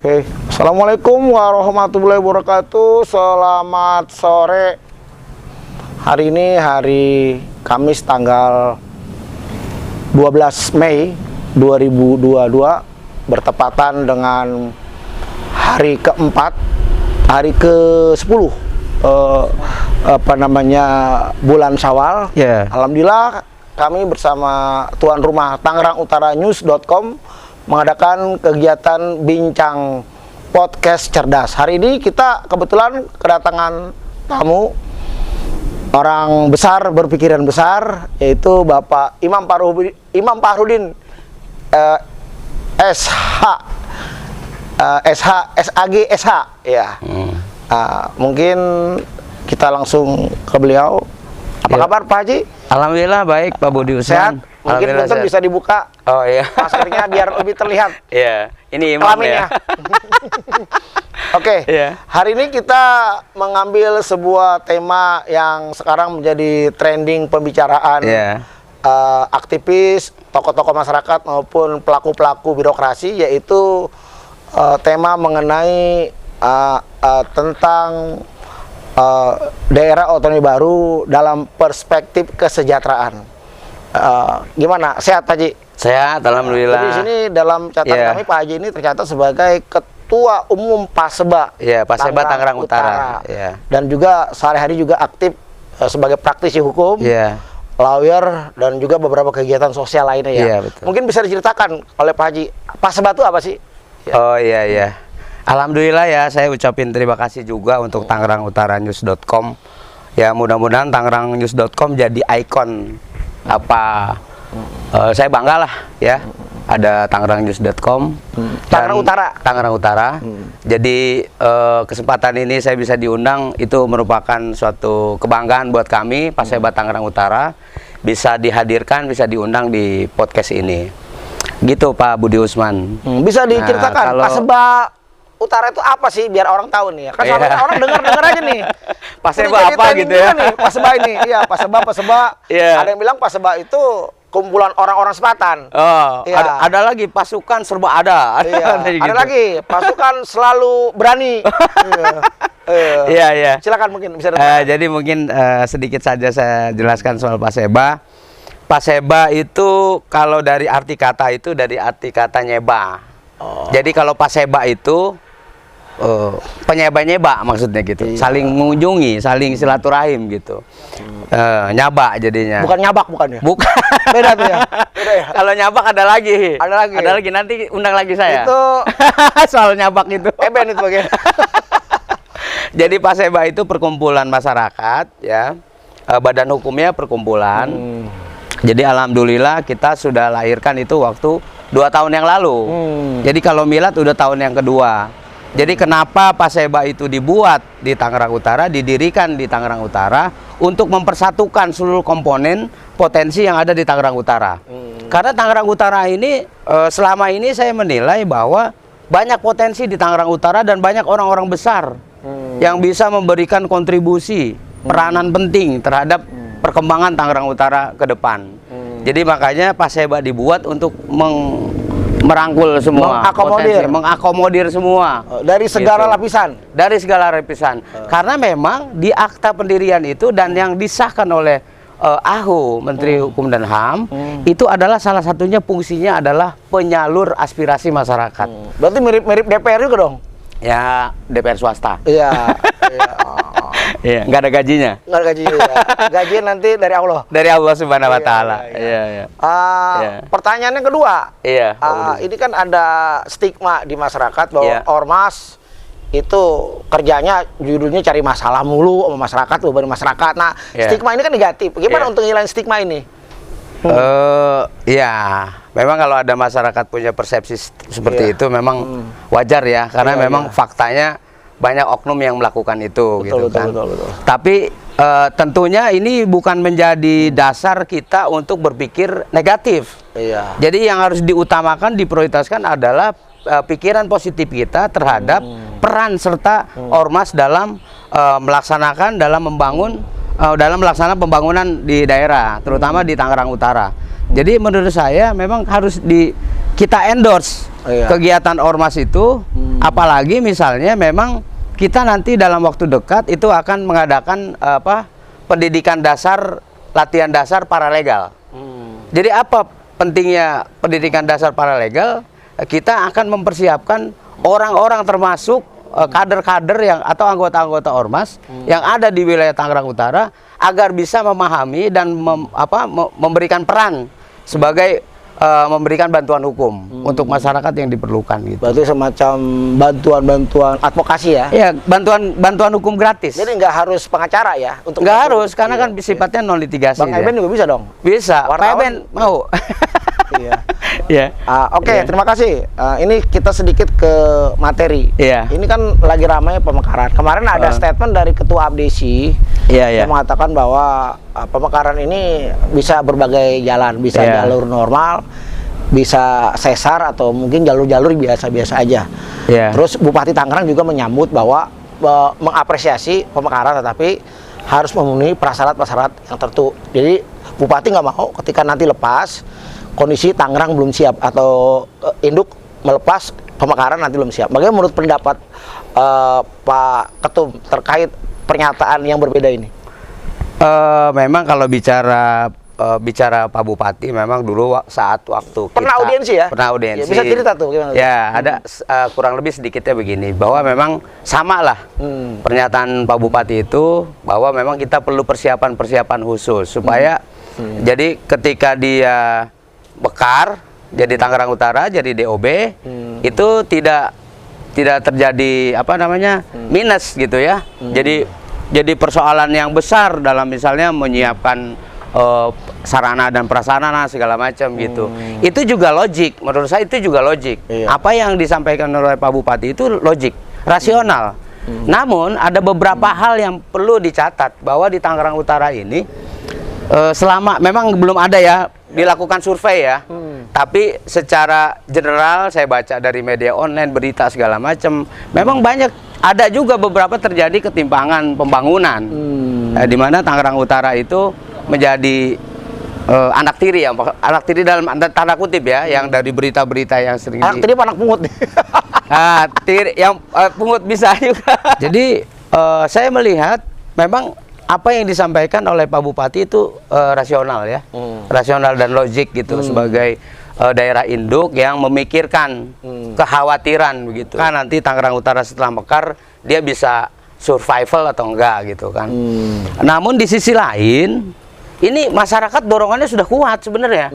Oke, Assalamualaikum warahmatullahi wabarakatuh. Selamat sore. Hari ini hari Kamis tanggal 12 Mei 2022 bertepatan dengan hari keempat, hari ke-10 bulan Syawal. Alhamdulillah kami bersama tuan rumah TangerangUtaraNews.com mengadakan kegiatan bincang podcast cerdas. Hari ini kita kebetulan kedatangan tamu orang besar berpikiran besar, yaitu Bapak Imam Fahrudin SAG SH ya. Mungkin kita langsung ke beliau. Apa kabar Pak Haji? Alhamdulillah baik Pak Budi Usman. Sehat? Mungkin punten bisa dibuka. Oh iya. Maskernya biar lebih terlihat. Iya. Ini Imam ya. Oke. Hari ini kita mengambil sebuah tema yang sekarang menjadi trending pembicaraan. Aktivis, tokoh-tokoh masyarakat maupun pelaku-pelaku birokrasi, yaitu tema mengenai tentang daerah otonomi baru dalam perspektif kesejahteraan. Gimana? Sehat Pak Haji? Sehat, alhamdulillah. Di sini dalam catatan kami Pak Haji ini tercatat sebagai Ketua Umum Paseba. Paseba Tangerang Utara. Dan juga sehari-hari juga aktif sebagai praktisi hukum. Lawyer dan juga beberapa kegiatan sosial lainnya ya. Mungkin bisa diceritakan oleh Pak Haji, Paseba itu apa sih? Oh iya. Alhamdulillah ya, saya ucapin terima kasih juga untuk TangerangUtaraNews.com. Ya mudah-mudahan TangerangNews.com jadi ikon saya bangga lah ya, ada TangerangNews.com, Tangerang Utara. Jadi kesempatan ini saya bisa diundang itu merupakan suatu kebanggaan buat kami Paseba Tangerang Utara, bisa dihadirkan, bisa diundang di podcast ini. Gitu Pak Budi Usman. Bisa diceritakan Paseba Utara itu apa sih biar orang tahu nih ya. Kan orang dengar aja nih. Paseba apa gitu ya. Nih, Paseba ini. Iya, Paseba. Ada yang bilang Paseba itu kumpulan orang-orang selatan. Ada lagi pasukan serba ada. Ada lagi pasukan selalu berani. Iya. Silakan mungkin bisa jadi mungkin sedikit saja saya jelaskan soal Paseba. Paseba itu kalau dari arti kata itu dari arti kata nyeba. Jadi kalau Paseba itu penyeba-nyeba maksudnya gitu. Saling mengunjungi, saling silaturahim gitu. Nyabak jadinya. Bukan nyabak bukan ya? Bukan. Beda tuh ya. Kalau nyabak ada lagi. Ada lagi nanti undang lagi saya. Itu soal nyabak itu. Eben itu bagian. Jadi Paseba itu perkumpulan masyarakat ya. Badan hukumnya perkumpulan. Jadi alhamdulillah kita sudah lahirkan itu waktu 2 tahun yang lalu. Jadi kalau milad udah tahun yang kedua. Jadi kenapa Paseba itu dibuat di Tangerang Utara, didirikan di Tangerang Utara untuk mempersatukan seluruh komponen potensi yang ada di Tangerang Utara. Karena Tangerang Utara ini selama ini saya menilai bahwa banyak potensi di Tangerang Utara dan banyak orang-orang besar yang bisa memberikan kontribusi peranan penting terhadap perkembangan Tangerang Utara ke depan. Jadi makanya Paseba dibuat untuk merangkul semua, mengakomodir semua dari segala lapisan. Dari segala lapisan. Karena memang di akta pendirian itu dan yang disahkan oleh AHU Menteri Hukum dan HAM itu adalah salah satunya fungsinya adalah penyalur aspirasi masyarakat. Berarti mirip DPR juga dong? Ya DPR swasta. Iya. Nggak ada gajinya. Nggak ada gajinya. Gaji nanti dari Allah. Dari Allah Subhanahu Wa Taala. Pertanyaan yang kedua. Ini kan ada stigma di masyarakat bahwa ormas itu kerjanya judulnya cari masalah mulu sama masyarakat, beban masyarakat. Nah, stigma ini kan negatif. Bagaimana untuk ngilangin stigma ini? Memang kalau ada masyarakat punya persepsi seperti itu memang wajar ya, karena memang faktanya banyak oknum yang melakukan itu. Betul. Tapi tentunya ini bukan menjadi dasar kita untuk berpikir negatif. Jadi yang harus diutamakan, diprioritaskan adalah pikiran positif kita terhadap peran serta ormas dalam melaksanakan, dalam melaksanakan pembangunan di daerah, terutama di Tangerang Utara. Jadi menurut saya memang harus kita endorse kegiatan ormas itu, apalagi misalnya memang kita nanti dalam waktu dekat itu akan mengadakan pendidikan dasar, latihan dasar paralegal. Jadi apa pentingnya pendidikan dasar paralegal? Kita akan mempersiapkan orang-orang termasuk kader-kader yang atau anggota-anggota ormas yang ada di wilayah Tangerang Utara agar bisa memahami dan memberikan peran sebagai memberikan bantuan hukum untuk masyarakat yang diperlukan gitu. Berarti semacam bantuan-bantuan advokasi ya? Iya, bantuan hukum gratis. Jadi nggak harus pengacara ya? Untuk nggak harus, karena kan sifatnya non litigasi. Bang Eben juga bisa dong? Bisa, Pak Eben mau. Iya. Yeah. Oke, terima kasih. Ini kita sedikit ke materi. Iya. Ini kan lagi ramai pemekaran. Kemarin ada statement dari Ketua Abdesi yang mengatakan bahwa pemekaran ini bisa berbagai jalan, bisa jalur normal, bisa sesar atau mungkin jalur-jalur biasa-biasa aja. Terus Bupati Tangerang juga menyambut bahwa mengapresiasi pemekaran, tetapi harus memenuhi prasyarat-prasyarat yang tertentu. Jadi Bupati nggak mau ketika nanti lepas kondisi Tangerang belum siap atau induk melepas pemekaran nanti belum siap. Bagaimana menurut pendapat Pak Ketum terkait pernyataan yang berbeda ini? Memang kalau bicara Pak Bupati, memang dulu saat waktu pernah audiensi ya? Pernah audiensi. Ya, bisa cerita tuh gimana? Ya, ada kurang lebih sedikitnya begini, bahwa memang sama lah pernyataan Pak Bupati itu, bahwa memang kita perlu persiapan khusus supaya jadi ketika dia bekar jadi Tangerang Utara, jadi DOB, itu tidak terjadi minus gitu ya. Jadi persoalan yang besar dalam misalnya menyiapkan sarana dan prasarana segala macam gitu. Itu juga logik, menurut saya itu juga logik. Apa yang disampaikan oleh Pak Bupati itu logik, rasional. Namun ada beberapa hal yang perlu dicatat, bahwa di Tangerang Utara ini selama memang belum ada ya dilakukan survei ya, tapi secara general saya baca dari media online, berita segala macam, memang ada juga beberapa terjadi ketimpangan pembangunan, di mana Tangerang Utara itu menjadi anak tiri dalam tanda kutip ya, yang dari berita-berita yang sering anak tiri apa anak pungut? Tiri yang pungut bisa juga. Jadi saya melihat memang apa yang disampaikan oleh Pak Bupati itu rasional ya, rasional dan logik gitu, sebagai daerah induk yang memikirkan kekhawatiran begitu. Kan nanti Tangerang Utara setelah mekar dia bisa survival atau enggak gitu kan. Namun di sisi lain, ini masyarakat dorongannya sudah kuat sebenarnya.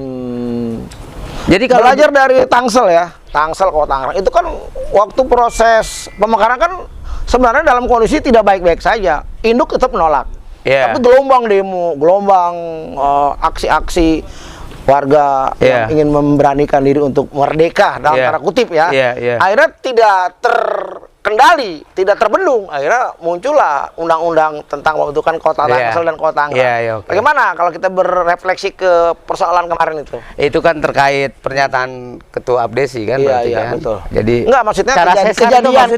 Jadi kalau belajar dari Tangsel ya, Tangsel Kota Tangerang itu kan waktu proses pemekaran kan sebenarnya dalam kondisi tidak baik-baik saja. Induk tetap menolak. Tapi gelombang demo, gelombang aksi-aksi warga yang ingin memberanikan diri untuk merdeka dalam tanda kutip ya, akhirnya tidak terkendali, tidak terbendung. Akhirnya muncullah undang-undang tentang pembentukan Kota Tangsel dan Kota Tangerang. Bagaimana kalau kita berefleksi ke persoalan kemarin itu? Itu kan terkait pernyataan Ketua Abdesi kan? Iya, betul. Jadi enggak, maksudnya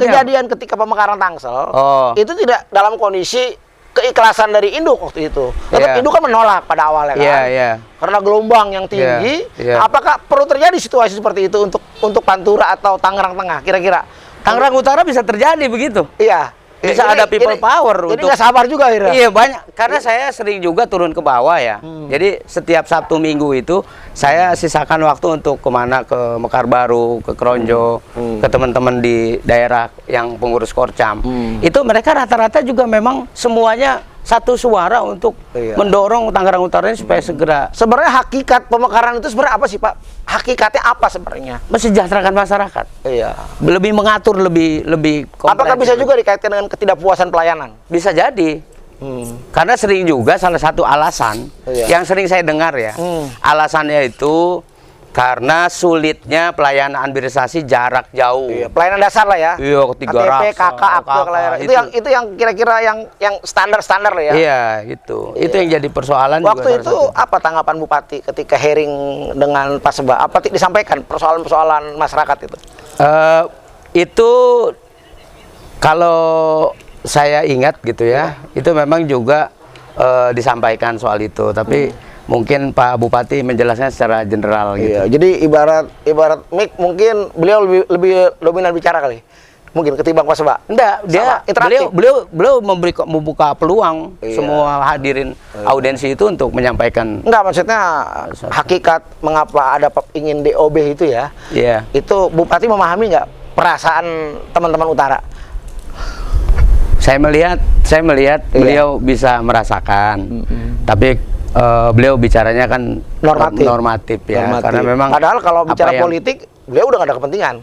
kejadian ketika pemekaran Tangsel itu tidak dalam kondisi keikhlasan dari induk waktu itu. Tetap induk kan menolak pada awalnya kan. Karena gelombang yang tinggi. Apakah perlu terjadi situasi seperti itu untuk Pantura atau Tangerang Tengah kira-kira? Tangerang Utara bisa terjadi begitu. Iya. Bisa ada people power jadi untuk. Jadi nggak sabar juga akhirnya. Iya, banyak. Karena saya sering juga turun ke bawah ya. Jadi setiap Sabtu Minggu itu saya sisakan waktu untuk kemana, ke Mekar Baru, ke Kronjo, ke teman-teman di daerah yang pengurus Korcam. Itu mereka rata-rata juga memang semuanya satu suara untuk mendorong Tangerang Utara ini supaya segera. Sebenarnya hakikat pemekaran itu sebenarnya apa sih, Pak? Hakikatnya apa sebenarnya? Mensejahterakan masyarakat. Iya. Lebih mengatur, lebih apakah bisa juga dikaitkan dengan ketidakpuasan pelayanan? Bisa jadi. Karena sering juga salah satu alasan yang sering saya dengar ya, alasannya itu karena sulitnya pelayanan administrasi jarak jauh. Pelayanan dasar lah ya. KTP, KK, akte kelahiran. Itu yang kira-kira yang standar-standar lah ya. Iya, itu. Itu yang jadi persoalan. Waktu itu apa tanggapan Bupati ketika hearing dengan Pak Seba? Apa disampaikan persoalan-persoalan masyarakat itu? Itu kalau saya ingat gitu ya, itu memang juga disampaikan soal itu. Tapi mungkin Pak Bupati menjelaskan secara general gitu. Iya, jadi ibarat Mik mungkin beliau lebih dominan bicara kali. Mungkin ketimbang Pak Seba. Enggak, dia beliau membuka peluang semua hadirin audiensi itu untuk menyampaikan. Enggak, maksudnya hakikat mengapa ada ingin DOB itu ya. Iya. Itu Bupati memahami nggak perasaan teman-teman utara? Saya melihat beliau bisa merasakan. Tapi beliau bicaranya kan normatif ya. Karena memang padahal kalau bicara politik, beliau udah nggak ada kepentingan.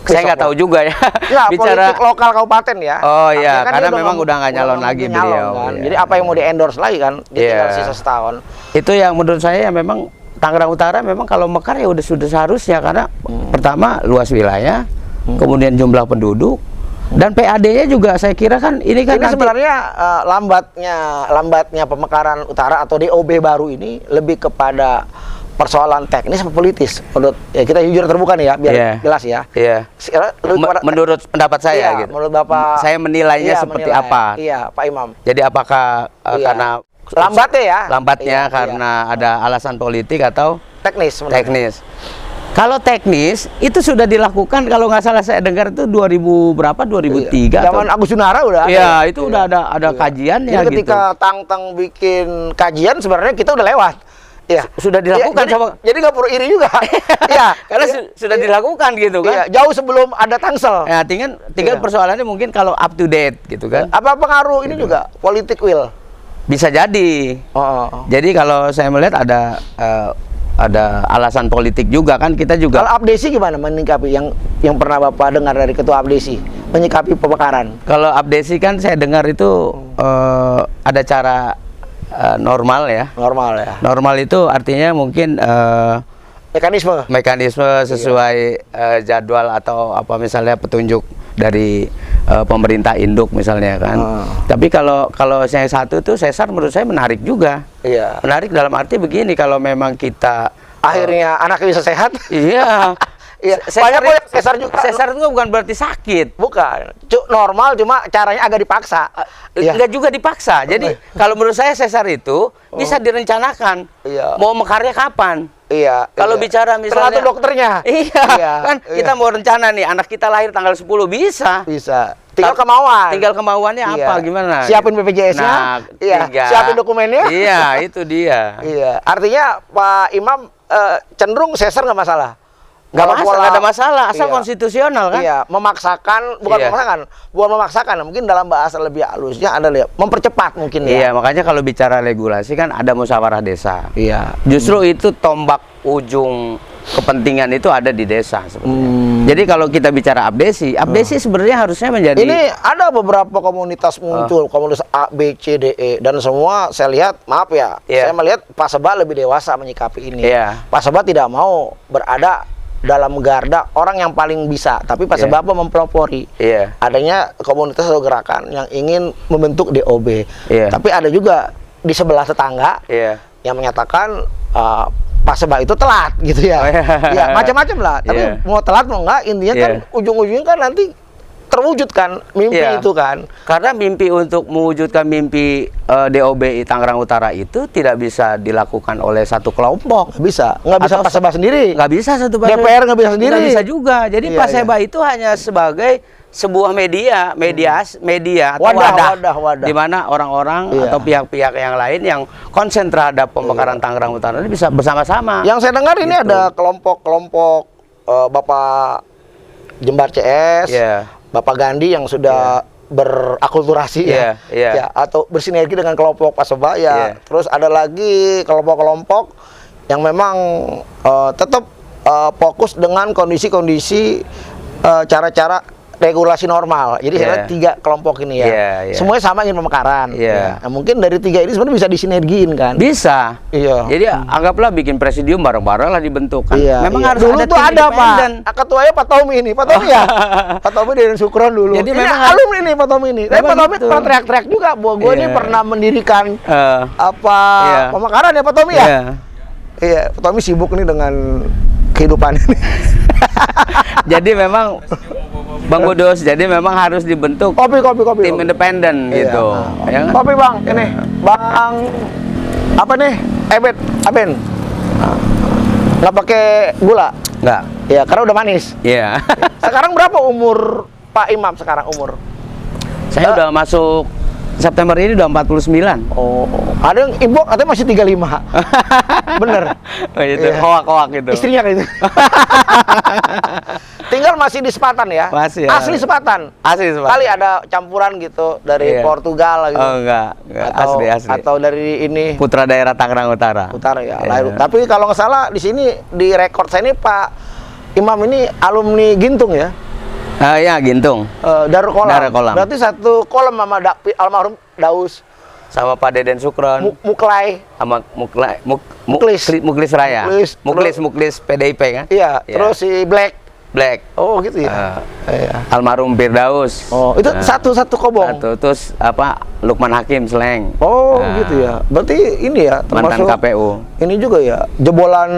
Saya nggak tahu juga ya. Ya, bicara politik lokal kabupaten ya. Oh iya, kan karena memang udah nggak nyalon lagi beliau. Kan. Jadi apa yang mau di-endorse lagi kan? Tinggal sisa setahun. Itu yang menurut saya ya memang Tangerang Utara memang kalau mekar ya sudah seharusnya, karena pertama luas wilayah, kemudian jumlah penduduk, dan PAD-nya juga saya kira kan ini kan sebenarnya lambatnya pemekaran utara atau DOB baru ini lebih kepada persoalan teknis atau politis. Menurut kita jujur terbuka nih ya, biar jelas ya. Iya. Menurut pendapat saya gitu. Menurut Bapak, saya menilainya seperti apa? Iya, Pak Imam. Jadi apakah karena lambatnya karena ada alasan politik atau teknis? Teknis. Kalau teknis itu sudah dilakukan, kalau nggak salah saya dengar itu 2003. Zaman Agus Sunara udah ada. Iya, itu udah ada kajiannya. Jadi ketika Tang bikin kajian sebenarnya kita udah lewat. Iya, sudah dilakukan jadi nggak perlu iri juga. Iya, karena sudah dilakukan gitu kan. Iya, jauh sebelum ada Tangsel. Ya, tinggal persoalannya mungkin kalau up to date gitu kan. Apa pengaruh ini juga politik will? Bisa jadi. Jadi kalau saya melihat ada alasan politik juga kan, kita juga. Kalau Abdesi gimana menyikapi yang pernah Bapak dengar dari Ketua Abdesi menyikapi pemekaran? Kalau Abdesi kan saya dengar itu ada cara normal ya. Normal itu artinya mungkin mekanisme sesuai jadwal atau apa misalnya petunjuk dari pemerintah induk misalnya kan. Tapi kalau yang satu itu Sesar menurut saya menarik juga. Iya. Menarik dalam arti begini, kalau memang kita akhirnya anaknya bisa sehat. Iya. Iya, banyak Sesar juga. Sesar itu bukan berarti sakit. Bukan. Normal, cuma caranya agak dipaksa. Enggak juga dipaksa. Jadi kalau menurut saya Sesar itu bisa direncanakan. Iya. Mau mekarnya kapan? Iya. Kalau bicara misalnya tergantung dokternya. Iya. Kan kita mau rencana nih anak kita lahir tanggal 10 bisa. Bisa. Tinggal kemauan. Tinggal kemauannya apa gimana? Siapin BPJS-nya. Iya. Siapin dokumennya. Iya, itu dia. Iya. Artinya Pak Imam cenderung Sesar nggak masalah. Nggak ada masalah, asal konstitusional kan? Iya, memaksakan, bukan memaksakan, mungkin dalam bahasa lebih halusnya ada mempercepat mungkin ya. Iya, makanya kalau bicara regulasi kan ada musyawarah desa. Iya. Justru itu tombak ujung kepentingan itu ada di desa sebenarnya. Jadi kalau kita bicara Abdesi sebenarnya harusnya menjadi. Ini ada beberapa komunitas muncul, komunitas A, B, C, D, E, dan semua saya lihat, maaf ya, saya melihat Pak Seba lebih dewasa menyikapi ini. Pak Seba tidak mau berada dalam garda orang yang paling bisa, tapi Pak Seba mempelopori adanya komunitas atau gerakan yang ingin membentuk DOB. Tapi ada juga di sebelah tetangga yang menyatakan Pak Seba itu telat gitu ya. Ya macam-macam lah. Tapi mau telat mau enggak, intinya kan ujung-ujungnya kan nanti terwujudkan mimpi itu kan. Karena mimpi untuk mewujudkan mimpi DOB Tangerang Utara itu tidak bisa dilakukan oleh satu kelompok. Nggak bisa Pak Seba sendiri. Nggak bisa satu DPR nggak bisa sendiri. Nggak bisa juga. Jadi Pak Seba itu hanya sebagai sebuah media atau wadah di mana orang-orang atau pihak-pihak yang lain yang konsen terhadap pemekaran Tangerang Utara ini bisa bersama-sama. Yang saya dengar ini ada kelompok-kelompok Bapak Jembar CS, Bapak Gandhi yang sudah berakulturasi atau bersinergi dengan kelompok Pak Seba Terus ada lagi kelompok-kelompok yang memang tetap fokus dengan kondisi-kondisi cara-cara regulasi normal. Jadi saya lihat 3 kelompok ini semuanya sama ingin pemekaran. Nah, mungkin dari 3 ini sebenarnya bisa disinergiin kan? Bisa. Jadi anggaplah bikin presidium bareng-bareng lah dibentuk kan. Memang harus dulu ada tuh ada Pak. Ketuanya Pak Tommy ini. Pak Tommy ya. Pak Tommy dari Sukron dulu. Jadi ini memang alumni nih Pak Tommy ini. Tapi Pak Tommy pernah teriak-teriak juga bahwa gue ini pernah mendirikan pemekaran ya Pak Tommy ya. Iya, Pak Tommy sibuk nih dengan kehidupan ini. Jadi memang Bang Kudus, jadi memang harus dibentuk kopi tim independen gitu. Kopi Bang, ini Bang apa nih? Bet, Aben, nggak pakai gula? Nggak. Ya, karena udah manis. Iya. Sekarang berapa umur Pak Imam sekarang umur? Saya udah masuk September ini udah 49. Oh, ada yang ibu katanya masih 35. Bener. Oh, itu Iya. hoak-hoak itu. Istrinya kayak itu. Tinggal masih di Sepatan ya? Masih ya. Asli Sepatan. Asli Sepatan. Kali ada campuran gitu dari Iya. Portugal gitu. Oh, enggak. Atau, Asli. atau dari ini Putra daerah Tangerang Utara. Utara ya. Iya. Lahir. Tapi kalau nggak salah di sini di rekor saya ini Pak Imam ini alumni Gintung ya? Ya, Gintung. Darul Kolam. Darul Kolam. Berarti satu kolam sama almarhum Daus. Sama Pak Deden Sukron. Muklai. Sama Muklis. Muklis Raya. Muklis. Muklis PDIP kan? Iya. Terus si Black. Oh gitu ya. Iya. Almarhum Firdaus. Oh, itu satu kobong. Satu. Terus apa? Lukman Hakim Sleng. Oh, gitu ya. Berarti ini ya Mantan termasuk KPU. Ini juga ya, jebolan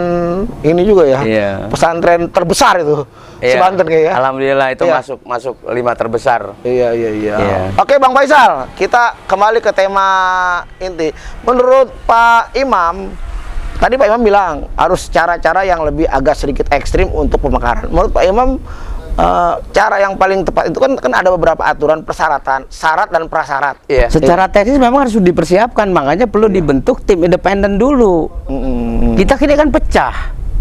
ini juga ya. Iya. Pesantren terbesar itu. Iya. Sebanten kayak ya. Alhamdulillah itu Iya. masuk 5 terbesar. Iya. Iya. Oke, Bang Faisal, kita kembali ke tema inti. Menurut Pak Imam, tadi Pak Imam bilang harus cara-cara yang lebih agak sedikit ekstrim untuk pemekaran. Menurut Pak Imam, cara yang paling tepat itu kan ada beberapa aturan persyaratan, syarat dan prasyarat. Iya. Secara teknis memang harus dipersiapkan, makanya perlu dibentuk tim independen dulu. Kita kini kan pecah.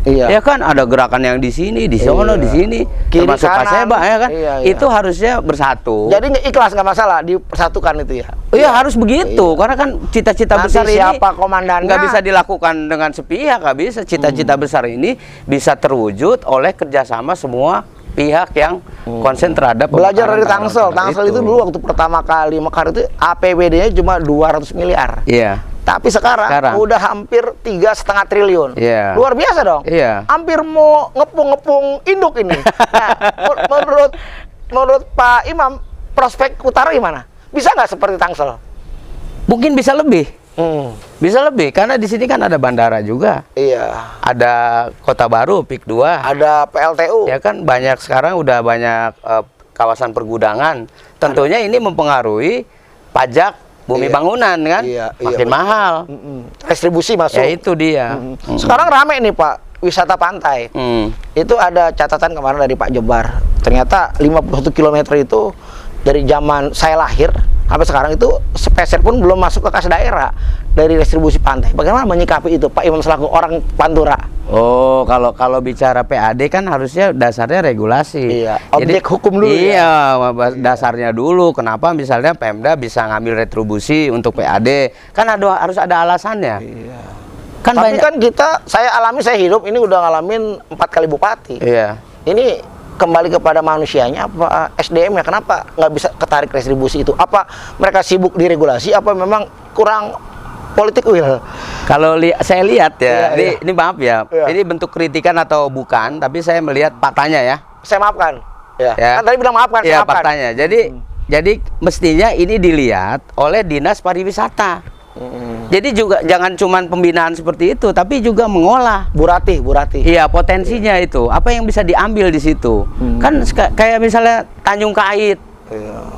Iya. Ya kan ada gerakan yang di sini, di sono, di sini, Kiri, termasuk kanan. Paseba ya kan. Iya. Itu harusnya bersatu. Jadi nggak ikhlas, nggak masalah, dipersatukan itu ya. Iya, harus begitu, karena kan cita-cita Nanti besar ini siapa komandannya nggak bisa dilakukan dengan sepihak, nggak bisa. Cita-cita besar ini bisa terwujud oleh kerjasama semua pihak yang konsen terhadap belajar dari pemekaran Tangsel. tanah Tangsel itu dulu waktu pertama kali mekar itu APBD-nya cuma 200 miliar. Iya. Tapi sekarang udah hampir 3,5 triliun. Iya. Luar biasa dong. Iya. Hampir mau ngepung-ngepung induk ini. Nah, menurut Pak Imam, prospek utara gimana? Bisa nggak seperti Tangsel? Mungkin bisa lebih. Bisa lebih karena di sini kan ada bandara juga. Iya. Ada Kota Baru PIK 2. Ada PLTU. Ya kan banyak sekarang udah banyak kawasan pergudangan. Tentunya ini mempengaruhi pajak bumi bangunan kan, makin mahal. Distribusi masuk. Ya itu dia. Sekarang rame nih Pak, wisata pantai. Itu ada catatan kemarin dari Pak Jebar. Ternyata 51 km itu dari zaman saya lahir sampai sekarang itu sepeser pun belum masuk ke kas daerah dari distribusi pantai. Bagaimana menyikapi itu Pak Imam selaku orang Pantura? Oh, kalau bicara PAD kan harusnya dasarnya regulasi. Iya, objek hukum dulu. Iya, dasarnya dulu. Kenapa misalnya Pemda bisa ngambil retribusi untuk PAD? Kan harus ada alasannya. Iya. Kan tapi kan saya hidup ini udah ngalamin 4 kali bupati. Iya. Ini kembali kepada manusianya apa SDM ya, kenapa nggak bisa ketarik retribusi itu? Apa mereka sibuk di regulasi, apa memang kurang politik will? Kalau saya lihat ya, iya. ini maaf ya, ini bentuk kritikan atau bukan, tapi saya melihat faktanya ya. Saya maafkan. Ya. Kan tadi bilang maafkan, ya, saya maafkan. faktanya. Jadi mestinya ini dilihat oleh Dinas Pariwisata. Jadi juga jangan cuman pembinaan seperti itu, tapi juga mengolah. Burati. Iya, potensinya itu. Apa yang bisa diambil di situ? Kan kayak misalnya Tanjung Kait.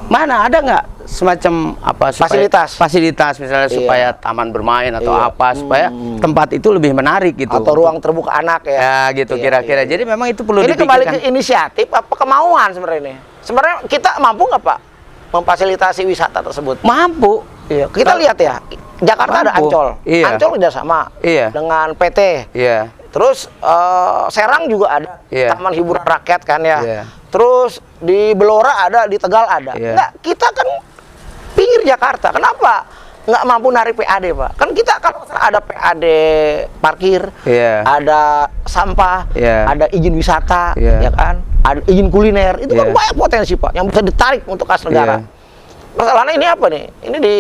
Mana ada nggak semacam apa fasilitas misalnya supaya taman bermain atau apa supaya tempat itu lebih menarik gitu. Atau ruang terbuka anak ya. Ya gitu kira-kira. Jadi memang itu perlu dipikirkan. Ini kembali ke inisiatif apa kemauan sebenarnya ini? Sebenarnya kita mampu nggak Pak memfasilitasi wisata tersebut? Mampu. Iya, kita lihat ya, Jakarta ada Ancol. Ancol kerjasama dengan PT. Iya. Terus Serang juga ada, taman hiburan rakyat kan ya. Terus di Belora ada, di Tegal ada. Enggak, kita kan pinggir Jakarta. Kenapa nggak mampu narik PAD Pak? Kan kita kalau ada PAD parkir, ada sampah, ada izin wisata, ya kan, ada izin kuliner. Itu kan banyak potensi Pak yang bisa ditarik untuk kas negara. Masalahnya ini apa nih? Ini di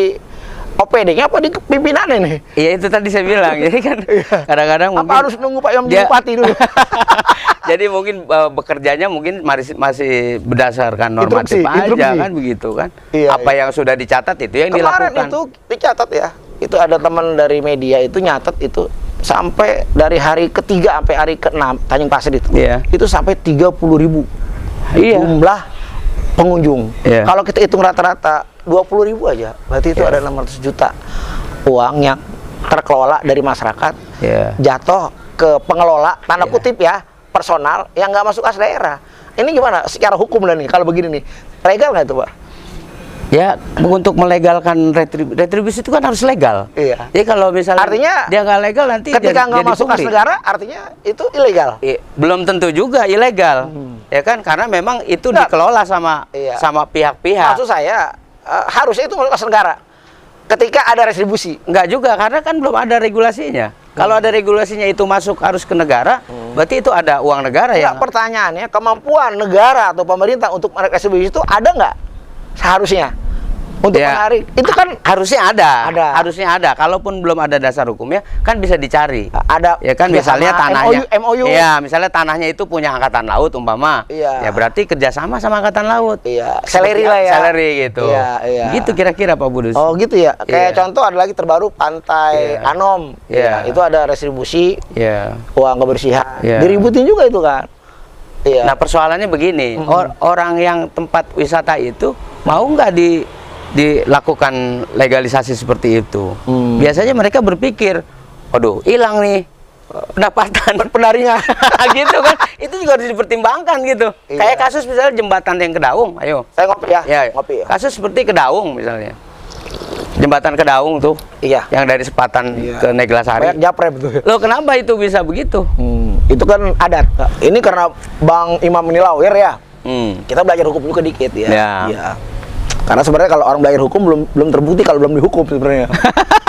OPD-nya apa di pimpinannya nih? Iya itu tadi saya bilang. Jadi kan kadang-kadang mungkin harus nunggu Pak Imam Bupati dulu. Jadi mungkin bekerjanya mungkin masih berdasarkan normatif aja kan begitu kan. Apa yang sudah dicatat itu yang dilakukan. Kemarin itu dicatat ya. Itu ada teman dari media itu nyatat itu sampai dari hari ketiga sampai hari ke-6 Tanjung Pasir itu. Itu sampai 30.000 jumlah pengunjung. Kalau kita hitung rata-rata 20.000 aja, berarti itu ada 600 juta uang yang terkelola dari masyarakat, jatuh ke pengelola, tanda kutip ya, personal yang nggak masuk kas daerah. Ini gimana secara hukum dan nih kalau begini nih, legal nggak itu Pak? Ya, untuk melegalkan retribusi itu kan harus legal. Iya. Jadi kalau misalnya artinya dia nggak legal nanti ketika nggak masuk kas negara, artinya itu ilegal. Belum tentu juga ilegal, ya kan? Karena memang itu dikelola sama pihak-pihak. Maksud saya harusnya itu masuk kas negara. Ketika ada retribusi, nggak juga karena kan belum ada regulasinya. Kalau ada regulasinya itu masuk harus ke negara, berarti itu ada uang negara ya. Pertanyaannya, kemampuan negara atau pemerintah untuk menarik retribusi itu ada nggak seharusnya untuk menarik? Itu kan harusnya ada. Harusnya ada. Kalaupun belum ada dasar hukumnya, kan bisa dicari. Ada. Ya kan misalnya tanahnya. MOU. Iya, misalnya tanahnya itu punya Angkatan Laut umpama. Iya. Ya berarti kerjasama sama Angkatan Laut. Iya. Salary lah ya. Salary gitu. Iya. Gitu kira-kira Pak Budus. Oh gitu ya. Kayak contoh ada lagi terbaru Pantai Anom. Iya. Itu ada retribusi. Iya. Uang kebersihan. Iya. Diributin juga itu kan. Iya. Nah persoalannya begini, orang yang tempat wisata itu mau nggak dilakukan legalisasi seperti itu? Biasanya mereka berpikir, waduh hilang nih pendapatan penarinya, gitu kan? Itu juga harus dipertimbangkan gitu. Iya. Kayak kasus misalnya jembatan yang Kedaung, ayo. Saya ngopi ya. Ngopi ya. Kasus seperti Kedaung misalnya, jembatan Kedaung tuh, yang dari Sepatan ke Neglasari. Banyak japre betul. Loh kenapa itu bisa begitu? Itu kan adat. Ini karena Bang Imam ini lawyer ya. Kita belajar hukum juga dikit ya. Iya. Karena sebenarnya kalau orang belajar hukum belum terbukti kalau belum dihukum sebenarnya.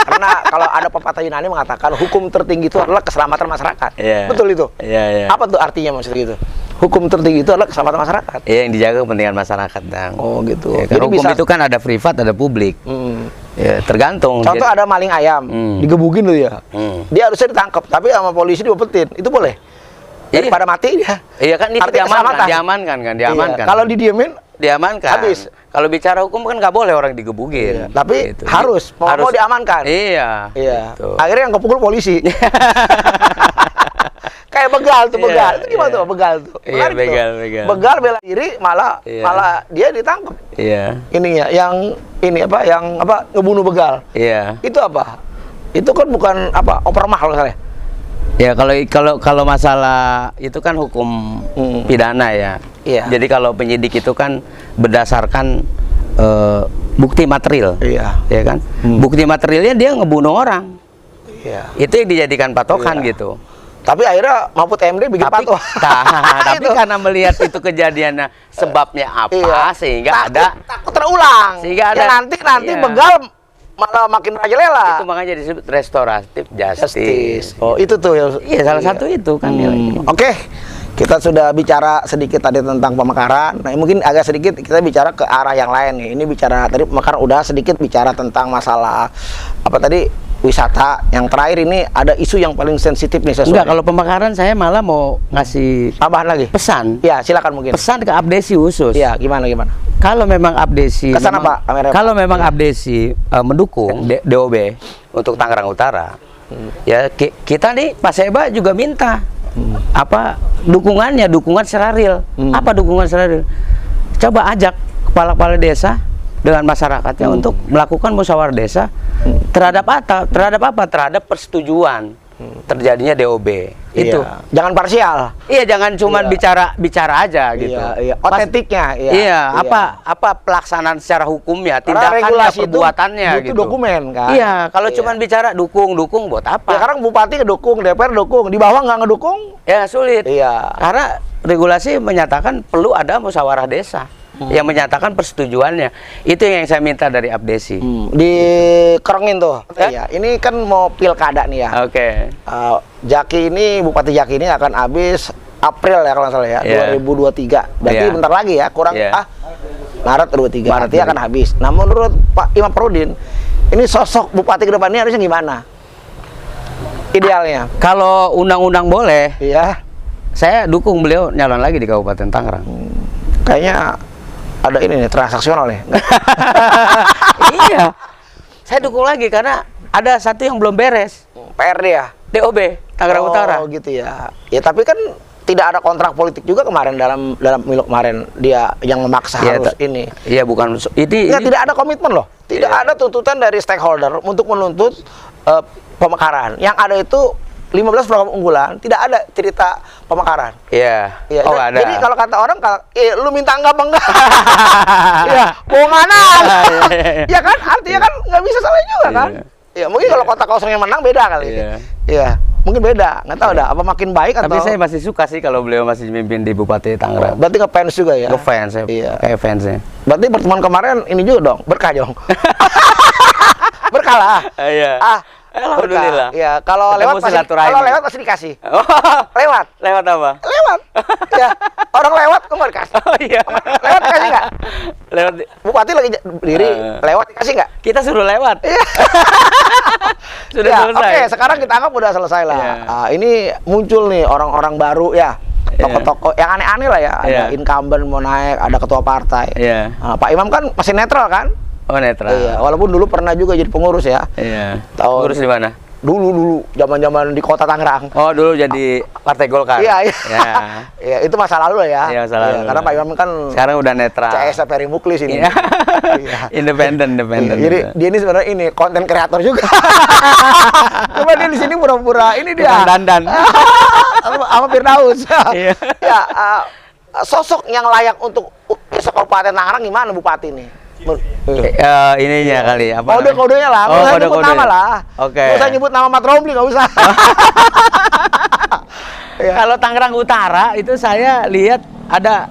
Karena kalau ada pepatah Yunani mengatakan hukum tertinggi itu adalah keselamatan masyarakat. Betul itu? Apa tuh artinya maksud itu? Hukum tertinggi itu adalah keselamatan masyarakat. Yang dijaga kepentingan masyarakat, Bang. Oh gitu. Ya, jadi hukum itu kan ada privat, ada publik. Ya, tergantung. Contoh ada maling ayam, digebukin tuh ya. Dia harusnya ditangkap, tapi sama polisi diumpetin. Itu boleh? Daripada mati dia. Iya kan itu diamankan kan. Kalau didiemin diamankan. Habis. Kalau bicara hukum kan nggak boleh orang digebukin. Tapi gitu. harus diamankan. Iya. Gitu. Akhirnya yang kepukul polisi. Kayak begal tuh, begal. Itu gimana tuh begal tuh? Iya, begal. Begal bela diri malah dia ditangkap. Iya. Ini ya, yang ngebunuh begal. Iya. Itu apa? Itu kan bukan opermah kalau misalnya. Ya kalau masalah itu kan hukum pidana ya. Iya. Jadi kalau penyidik itu kan berdasarkan bukti material. Iya. Ya kan? Bukti materialnya dia ngebunuh orang. Iya. Itu yang dijadikan patokan gitu. Tapi akhirnya Mahfud MD bikin patokan. Tapi karena melihat itu kejadiannya sebabnya apa sehingga takut terulang. Sehingga ada nanti begal malah makin merajalela. Itu makanya disebut restoratif justice. Oh, itu tuh ya. Iya, salah satu itu kan nilainya. Oke. Kita sudah bicara sedikit tadi tentang pemekaran. Nah, mungkin agak sedikit kita bicara ke arah yang lain nih. Ini bicara tadi pemekaran udah sedikit bicara tentang masalah wisata. Yang terakhir ini ada isu yang paling sensitif nih sesuai. Enggak, kalau pemekaran saya malah mau ngasih tambahan lagi. Pesan. Ya, silakan mungkin. Pesan ke Abdesi khusus. Ya, gimana? Kalau memang Abdesi kalau memang Abdesi mendukung DOB untuk Tangerang Utara, ya kita nih Paseba juga minta dukungan secara real. Apa dukungan secara real? Coba ajak kepala-kepala desa dengan masyarakatnya untuk melakukan musyawarah desa terhadap apa? Terhadap persetujuan terjadinya DOB. Itu jangan parsial. Iya, jangan cuma bicara aja gitu. Otentiknya. Apa pelaksanaan secara hukumnya, tindakannya, perbuatannya itu gitu. Dokumen kan. Iya, kalau cuma bicara dukung buat apa? Ya sekarang bupati ngedukung, DPR dukung, di bawah nggak ngedukung. Ya sulit. Iya. Karena regulasi menyatakan perlu ada musyawarah desa. Yang menyatakan persetujuannya. Itu yang saya minta dari Abdesi. Dikerengin tuh. Iya, ini kan mau pilkada nih ya. Oke. Jaki ini, Bupati Jaki ini akan habis April ya kalau nggak salah ya, 2023. Berarti bentar lagi ya, kurang Maret 23. Berarti akan habis. Nah, menurut Pak Imam Perudin, ini sosok Bupati ke depan ini harusnya gimana? Idealnya. Kalau undang-undang boleh, saya dukung beliau nyalon lagi di Kabupaten Tangerang. Kayaknya ada ini nih, transaksional nih. Iya. Saya dukung lagi karena ada satu yang belum beres. PRD ya? DOB, Tangerang Utara. Oh gitu ya. Ya tapi kan tidak ada kontrak politik juga kemarin dalam milu kemarin dia yang memaksa harus ini. Iya, bukan ini. Tidak ada komitmen loh. Tidak ada tuntutan dari stakeholder untuk menuntut pemekaran. Yang ada itu 15 program unggulan, tidak ada cerita pemekaran. Iya. Ya, Oh, ada. jadi kalau kata orang, lu minta enggak apa enggak? Iya, bohonganan. Ya kan, artinya kan nggak bisa salah juga kan? Iya, mungkin kalau kota kosongnya menang beda kali. Iya, mungkin beda. Nggak tahu dah, apa makin baik atau... Tapi saya masih suka sih kalau beliau masih memimpin di Bupati Tangerang. Berarti ngefans juga ya? Ngefans ya, kayak fansnya. Berarti pertemuan kemarin ini juga dong, berkah dong. Berkah lah. Iya. Alhamdulillah. Iya, kalau lewat pasti dikasih. Oh. Lewat apa? Lewat. Ya, orang lewat kok nggak dikasih. Oh iya. Lewat dikasih nggak? Lewat. Bupati lagi berdiri, lewat dikasih nggak? Kita suruh lewat. Iya. Sudah ya, selesai. Oke, sekarang kita anggap udah selesai lah. Ini muncul nih orang-orang baru ya. Tokoh-tokoh yang aneh-aneh lah ya. Ada incumbent mau naik, ada ketua partai. Pak Imam kan masih netral kan? Oh, netral. Iya, walaupun dulu pernah juga jadi pengurus ya. Iya. Pengurus di mana? Dulu zaman-zaman di Kota Tangerang. Oh, dulu jadi Partai Golkar. Iya. Iya, itu masa lalu lah ya. Iya, masa lalu. Karena Pak Imam kan sekarang udah netral. CS Ferry Muklis ini. Iya. Independen. Iya, jadi dia ini sebenarnya ini konten kreator juga. Cuma dia di sini pura-pura ini dia. Dandan. Sama Firdaus. Iya. Ya, sosok yang layak untuk Kabupaten Tangerang gimana Bupati nih? Ininya kali apa? Kode-kodenya lah, nggak usah nyebut nama lah. Oke. Nggak usah nyebut nama Mat Romli, nggak usah. Kalau Tangerang Utara itu saya lihat ada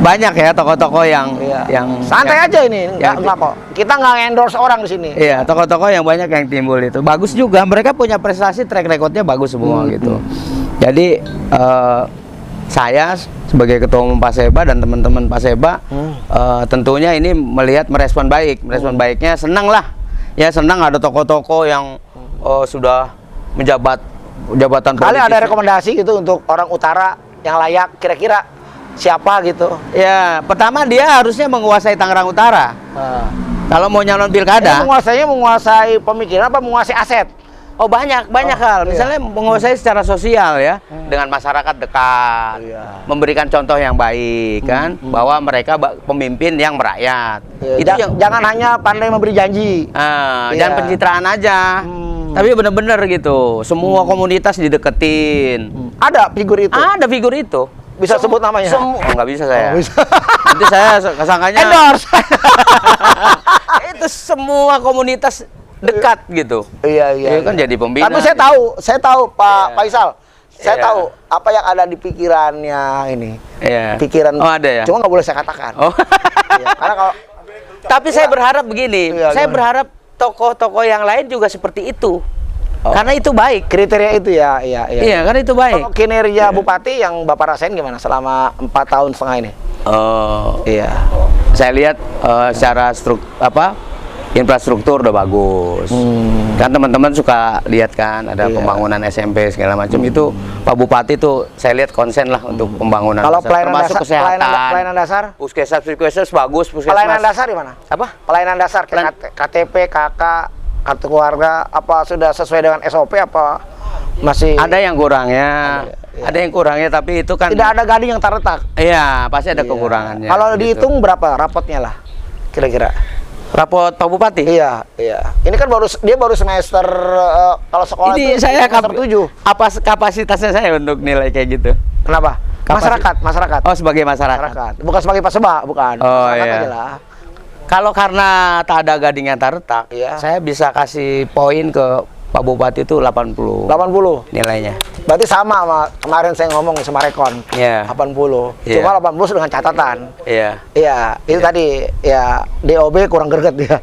banyak ya tokoh-tokoh yang santai aja ini, nggak kok. Kita nggak endorse orang di sini. Iya, tokoh-tokoh yang banyak yang timbul itu bagus juga. Mereka punya prestasi, track recordnya bagus semua gitu. Jadi saya sebagai ketua umum Paseba dan teman-teman Paseba tentunya ini merespon baiknya senang lah ya, senang ada tokoh-tokoh yang sudah menjabat jabatan politis. Kali ada rekomendasi gitu untuk orang utara yang layak, kira-kira siapa gitu? Ya, pertama dia harusnya menguasai Tangerang Utara. Kalau mau nyalon pilkada, menguasai pemikiran apa menguasai aset? Oh, banyak hal. Misalnya menguasai secara sosial ya, dengan masyarakat dekat, memberikan contoh yang baik kan, bahwa mereka pemimpin yang merakyat. Itu jangan hanya pandai memberi janji. Jangan pencitraan aja. Tapi benar-benar gitu, semua komunitas dideketin. Ada figur itu? Ada figur itu. Bisa sebut namanya? Nggak bisa saya. Nanti saya kesangkanya endorse. Itu semua komunitas dekat gitu. Iya. Kan jadi pembina. Tapi saya tahu Pak Faisal. Saya tahu apa yang ada di pikirannya ini. Pikiran. Oh, ada ya. Cuma nggak boleh saya katakan. Oh. Karena kalau. Tapi saya berharap begini. Saya berharap tokoh-tokoh yang lain juga seperti itu. Karena itu baik. Kriteria itu ya. Iya, karena itu baik. Kalau kinerja Bupati yang Bapak rasain gimana selama 4 tahun setengah ini? Iya. Saya lihat secara infrastruktur udah bagus. Kan teman-teman suka lihat kan ada pembangunan SMP segala macam itu Pak Bupati tuh saya lihat konsen lah untuk pembangunan. Kalau termasuk kesehatan, pelayanan dasar, puskesmas bagus, Pelayanan dasar di mana? Apa? Pelayanan dasar KTP, KK, kartu keluarga apa sudah sesuai dengan SOP apa masih ada yang kurangnya? Ada yang kurangnya, tapi itu kan tidak ada gading yang terletak. Iya, pasti ada kekurangannya. Kalau dihitung berapa rapotnya lah kira-kira? Rapot Pak Bupati? Iya. Ini kan dia baru semester kalau sekolah ini itu saya semester 7. Apa kapasitasnya saya untuk nilai kayak gitu? Kenapa? Masyarakat. Oh, sebagai masyarakat. Bukan sebagai Paseba, bukan. Oh, masyarakat aja lah. Kalau karena tak ada gading yang terletak, saya bisa kasih poin ke Pak Bupati itu 80 nilainya. Berarti sama kemarin saya ngomong sama Rekon. 80. Cuma 80 dengan catatan. Iya, itu tadi ya DOB kurang greget dia.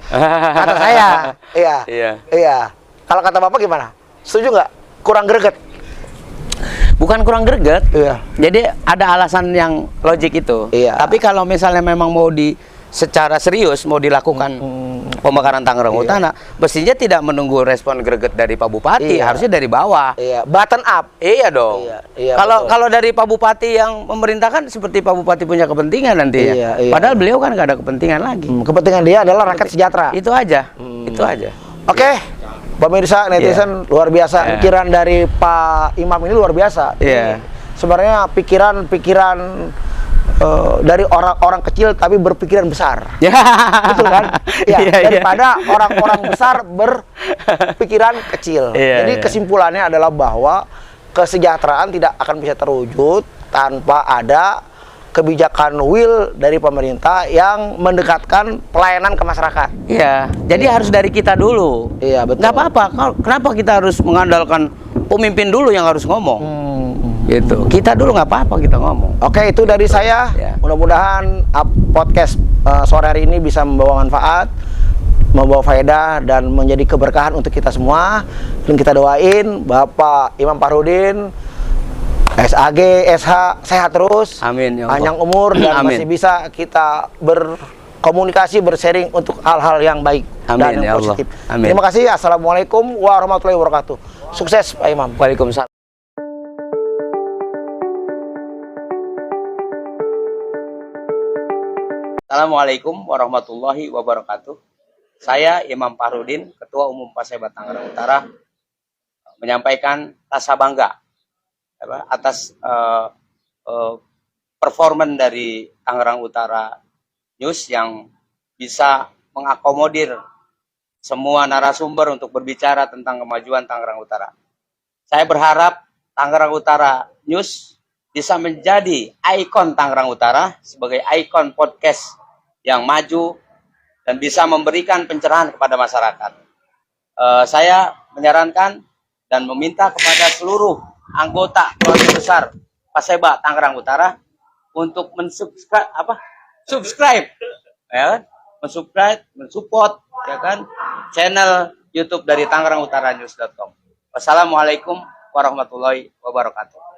Kata saya. Iya. Kalau kata Bapak gimana? Setuju nggak? Kurang greget? Bukan kurang greget. Jadi ada alasan yang logik itu. Tapi kalau misalnya memang mau secara serius mau dilakukan pemekaran Tangerang Utara, mestinya tidak menunggu respon greget dari Pak Bupati, harusnya dari bawah. Button up. Iya dong. Kalau dari Pak Bupati yang memerintahkan seperti Pak Bupati punya kepentingan nanti ya. Padahal beliau kan nggak ada kepentingan lagi. Kepentingan dia adalah rakyat sejahtera. Itu aja. Itu aja. Oke. Pemirsa netizen luar biasa, pikiran dari Pak Imam ini luar biasa. Sebenarnya pikiran dari orang-orang kecil tapi berpikiran besar. Betul kan? Ya, daripada orang-orang besar berpikiran kecil. Jadi kesimpulannya adalah bahwa kesejahteraan tidak akan bisa terwujud tanpa ada kebijakan will dari pemerintah yang mendekatkan pelayanan ke masyarakat. Iya, jadi harus dari kita dulu. Iya, betul. Nggak apa-apa, kenapa kita harus mengandalkan pemimpin dulu yang harus ngomong? Gitu. Kita dulu nggak apa-apa kita ngomong. Oke, itu dari saya. Mudah-mudahan podcast sore hari ini bisa membawa manfaat, membawa faedah dan menjadi keberkahan untuk kita semua. Dan kita doain Bapak Imam Fahrudin, SAG, SH sehat terus, amin, ya Allah. Panjang umur dan masih bisa kita berkomunikasi, bersharing untuk hal-hal yang baik dan yang positif. Amin. Terima kasih. Assalamualaikum warahmatullahi wabarakatuh. Sukses Pak Imam. Waalaikumsalam. Assalamualaikum warahmatullahi wabarakatuh. Saya Imam Fahrudin, Ketua Umum Paseba Tangerang Utara, menyampaikan rasa bangga atas performan dari Tangerang Utara News yang bisa mengakomodir semua narasumber untuk berbicara tentang kemajuan Tangerang Utara. Saya berharap Tangerang Utara News bisa menjadi ikon Tangerang Utara sebagai ikon podcast yang maju dan bisa memberikan pencerahan kepada masyarakat. Saya menyarankan dan meminta kepada seluruh anggota keluarga besar Paseba Tangerang Utara untuk subscribe ya, mensupport ya kan channel YouTube dari tangerangutaranews.com. Wassalamualaikum warahmatullahi wabarakatuh.